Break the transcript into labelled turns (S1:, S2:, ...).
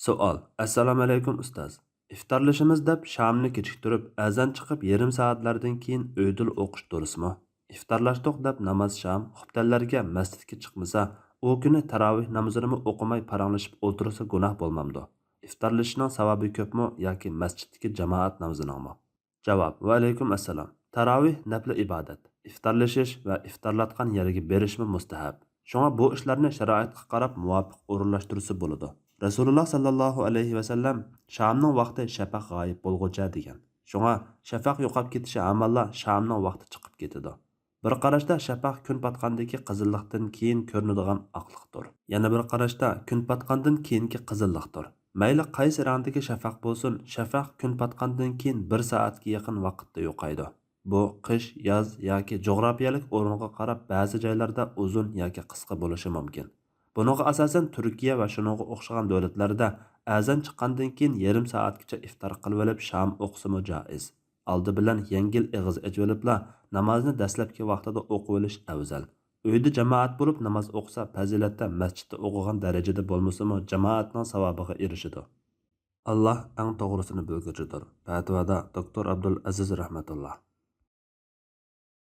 S1: Savol. Assalomu alaykum ustoz. İftarlashimiz deb shamni kechiktirib, azan chiqib yarim soatlardan keyin o'ydil o'qish durustmi? İftarlashdiq deb namoz sham xubtanlarga masjidga chiqmasa, u kuni tarovih namozini o'qimay paranglashib o'tirsa gunoh bo'lmamdi. İftarlashning savobi ko'pmi yoki masjiddagi jamoat namoziningmi? Javob. Va alaykum assalom. Tarovih nafl ibodat. İftarlashish va iftorlatgan yerga berishmi mustahab. Shunga bu ishlarni sharoitga qarab muvofiq o'rinlashtirsa bo'ladi. Rasululloh sallallohu alayhi va sallam shamning vaqti shafaq g'oyib bo'lguncha degan. Shunga shafaq yo'qolib ketishi amalla shamning vaqti chiqib ketadi. Bir qarashda shafaq kun patgandagi qizillikdan keyin ko'rinadigan oqliqdir. Yana bir qarashda kun patgandan keyingi qizillikdir. Mayli qaysi rangdagi shafaq bo'lsin, shafaq kun patgandan keyin 1 soatga yaqin vaqtda yo'qaydi. Bu qish, yoz yoki jo'grafiyalik o'ringa qarab ba'zi joylarda uzun yoki qisqa bo'lishi mumkin. Buningga asosan Turkiya va shuningga o'xshagan davlatlarda azan chiqqandan keyin yarim soatgacha iftor qilib olib sham o'qisimi joiz. Oldi bilan yengil ig'iz ichib olibla namozni dastlabki vaqtida o'qib olish afzal. Uyda jamoat bo'lib namoz o'qisa fazilatda masjidda o'qigan darajada bo'lmasa-mu jamoatning savobiga erishadi. Alloh eng to'g'risini bilguvchidir. Fatvoda Doktor Abdul Aziz rahmatulloh.